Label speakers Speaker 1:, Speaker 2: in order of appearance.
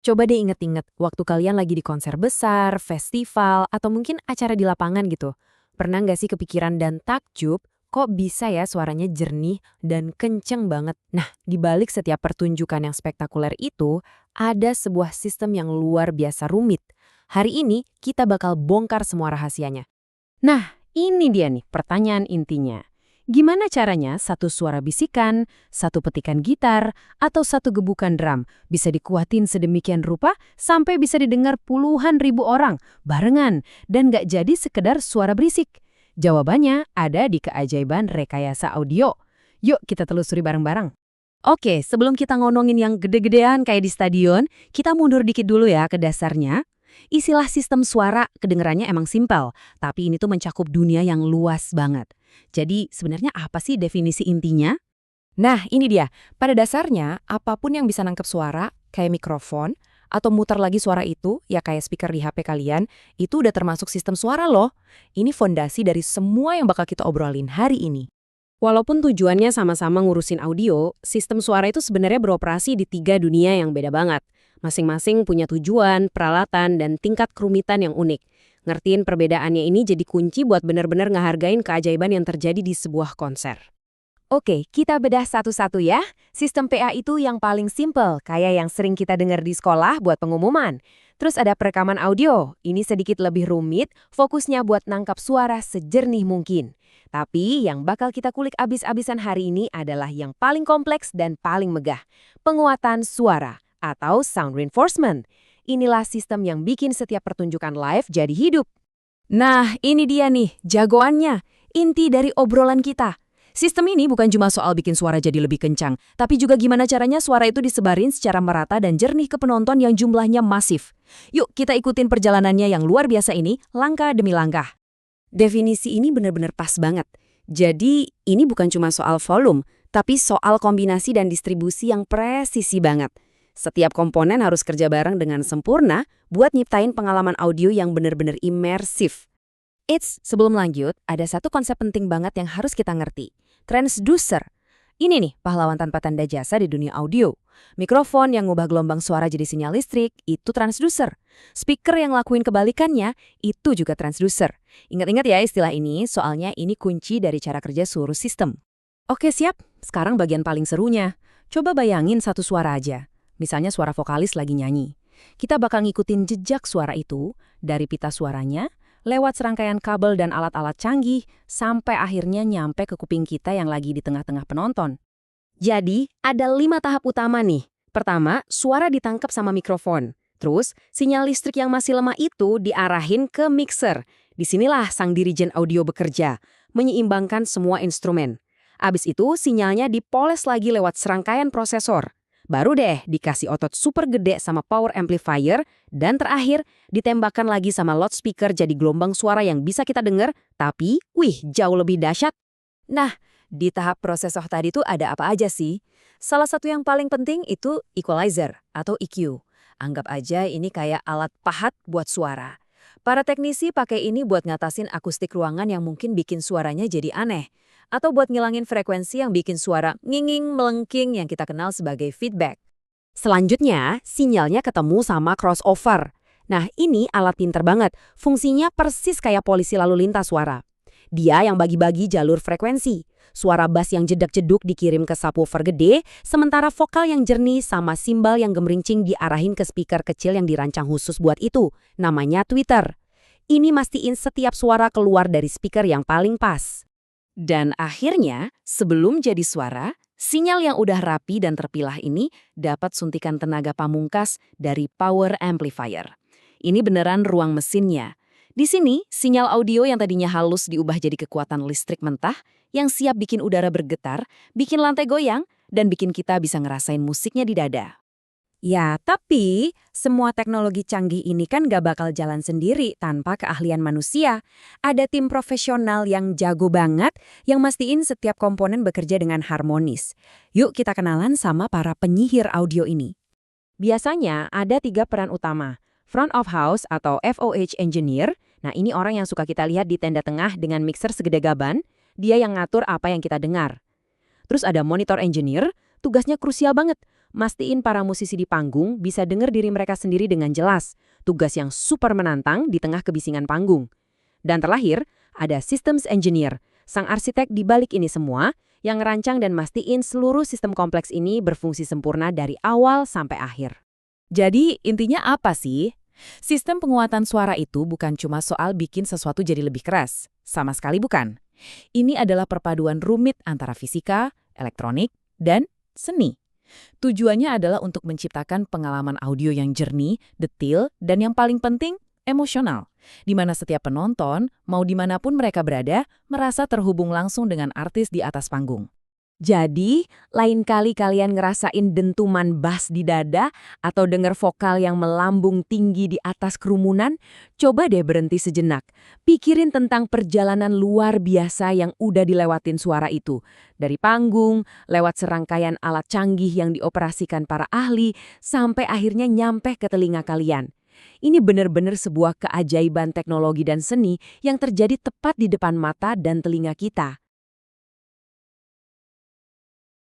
Speaker 1: Coba deh inget-inget waktu kalian lagi di konser besar, festival, atau mungkin acara di lapangan gitu. Pernah nggak sih kepikiran dan takjub, kok bisa ya suaranya jernih dan kenceng banget? Nah, di balik setiap pertunjukan yang spektakuler itu, ada sebuah sistem yang luar biasa rumit. Hari ini, kita bakal bongkar semua rahasianya.
Speaker 2: Nah, ini dia nih pertanyaan intinya. Gimana caranya satu suara bisikan, satu petikan gitar, atau satu gebukan drum bisa dikuatin sedemikian rupa sampai bisa didengar puluhan ribu orang barengan dan nggak jadi sekedar suara berisik? Jawabannya ada di keajaiban rekayasa audio. Yuk kita telusuri bareng-bareng.
Speaker 1: Oke, sebelum kita ngomongin yang gede-gedean kayak di stadion, kita mundur dikit dulu ya ke dasarnya. Istilah sistem suara kedengarannya emang simpel, tapi ini tuh mencakup dunia yang luas banget. Jadi sebenarnya apa sih definisi intinya? Nah, ini dia. Pada dasarnya, apapun yang bisa nangkep suara, kayak mikrofon, atau muter lagi suara itu, ya kayak speaker di HP kalian, itu udah termasuk sistem suara loh. Ini fondasi dari semua yang bakal kita obrolin hari ini.
Speaker 2: Walaupun tujuannya sama-sama ngurusin audio, sistem suara itu sebenarnya beroperasi di tiga dunia yang beda banget. Masing-masing punya tujuan, peralatan, dan tingkat kerumitan yang unik. Ngertiin perbedaannya ini jadi kunci buat benar-benar ngehargain keajaiban yang terjadi di sebuah konser.
Speaker 1: Oke, kita bedah satu-satu ya. Sistem PA itu yang paling simple, kayak yang sering kita dengar di sekolah buat pengumuman. Terus ada perekaman audio, ini sedikit lebih rumit, fokusnya buat nangkap suara sejernih mungkin. Tapi yang bakal kita kulik abis-abisan hari ini adalah yang paling kompleks dan paling megah. Penguatan suara atau sound reinforcement. Inilah sistem yang bikin setiap pertunjukan live jadi hidup. Nah, ini dia nih, jagoannya. Inti dari obrolan kita. Sistem ini bukan cuma soal bikin suara jadi lebih kencang, tapi juga gimana caranya suara itu disebarin secara merata dan jernih ke penonton yang jumlahnya masif. Yuk kita ikutin perjalanannya yang luar biasa ini, langkah demi langkah.
Speaker 2: Definisi ini benar-benar pas banget. Jadi, ini bukan cuma soal volume, tapi soal kombinasi dan distribusi yang presisi banget. Setiap komponen harus kerja bareng dengan sempurna buat nyiptain pengalaman audio yang benar-benar imersif.
Speaker 1: Sebelum lanjut, ada satu konsep penting banget yang harus kita ngerti. Transducer. Ini nih, pahlawan tanpa tanda jasa di dunia audio. Mikrofon yang ngubah gelombang suara jadi sinyal listrik, itu transducer. Speaker yang lakuin kebalikannya, itu juga transducer. Ingat-ingat ya istilah ini, soalnya ini kunci dari cara kerja seluruh sistem.
Speaker 2: Oke siap, sekarang bagian paling serunya. Coba bayangin satu suara aja. Misalnya suara vokalis lagi nyanyi. Kita bakal ngikutin jejak suara itu dari pita suaranya, lewat serangkaian kabel dan alat-alat canggih, sampai akhirnya nyampe ke kuping kita yang lagi di tengah-tengah penonton. Jadi, ada 5 tahap utama nih. Pertama, suara ditangkap sama mikrofon. Terus, sinyal listrik yang masih lemah itu diarahin ke mixer. Disinilah sang dirijen audio bekerja, menyeimbangkan semua instrumen. Abis itu, sinyalnya dipoles lagi lewat serangkaian prosesor. Baru deh dikasih otot super gede sama power amplifier, dan terakhir ditembakkan lagi sama loudspeaker jadi gelombang suara yang bisa kita dengar, tapi jauh lebih dahsyat.
Speaker 1: Nah, di tahap prosesor tadi tuh ada apa aja sih? Salah satu yang paling penting itu equalizer atau EQ. Anggap aja ini kayak alat pahat buat suara. Para teknisi pakai ini buat ngatasin akustik ruangan yang mungkin bikin suaranya jadi aneh. Atau buat ngilangin frekuensi yang bikin suara nginging melengking yang kita kenal sebagai feedback.
Speaker 2: Selanjutnya, sinyalnya ketemu sama crossover. Nah, ini alat pinter banget. Fungsinya persis kayak polisi lalu lintas suara. Dia yang bagi-bagi jalur frekuensi. Suara bass yang jedak-jeduk dikirim ke subwoofer gede, sementara vokal yang jernih sama simbal yang gemerincing diarahin ke speaker kecil yang dirancang khusus buat itu. Namanya tweeter. Ini mastiin setiap suara keluar dari speaker yang paling pas. Dan akhirnya, sebelum jadi suara, sinyal yang udah rapi dan terpilah ini dapat suntikan tenaga pamungkas dari power amplifier. Ini beneran ruang mesinnya. Di sini, sinyal audio yang tadinya halus diubah jadi kekuatan listrik mentah yang siap bikin udara bergetar, bikin lantai goyang, dan bikin kita bisa ngerasain musiknya di dada.
Speaker 1: Ya, tapi semua teknologi canggih ini kan gak bakal jalan sendiri tanpa keahlian manusia. Ada tim profesional yang jago banget yang mastiin setiap komponen bekerja dengan harmonis. Yuk kita kenalan sama para penyihir audio ini. Biasanya ada 3 peran utama. Front of house atau FOH engineer. Nah ini orang yang suka kita lihat di tenda tengah dengan mixer segede gaban. Dia yang ngatur apa yang kita dengar. Terus ada monitor engineer, tugasnya krusial banget. Mastiin para musisi di panggung bisa dengar diri mereka sendiri dengan jelas. Tugas yang super menantang di tengah kebisingan panggung. Dan terakhir, ada systems engineer, sang arsitek di balik ini semua, yang ngerancang dan mastiin seluruh sistem kompleks ini berfungsi sempurna dari awal sampai akhir.
Speaker 3: Jadi, intinya apa sih? Sistem penguatan suara itu bukan cuma soal bikin sesuatu jadi lebih keras. Sama sekali bukan. Ini adalah perpaduan rumit antara fisika, elektronik, dan seni. Tujuannya adalah untuk menciptakan pengalaman audio yang jernih, detil, dan yang paling penting, emosional. Di mana setiap penonton, mau dimanapun mereka berada, merasa terhubung langsung dengan artis di atas panggung.
Speaker 1: Jadi, lain kali kalian ngerasain dentuman bass di dada atau dengar vokal yang melambung tinggi di atas kerumunan, coba deh berhenti sejenak. Pikirin tentang perjalanan luar biasa yang udah dilewatin suara itu. Dari panggung, lewat serangkaian alat canggih yang dioperasikan para ahli, sampai akhirnya nyampe ke telinga kalian. Ini benar-benar sebuah keajaiban teknologi dan seni yang terjadi tepat di depan mata dan telinga kita.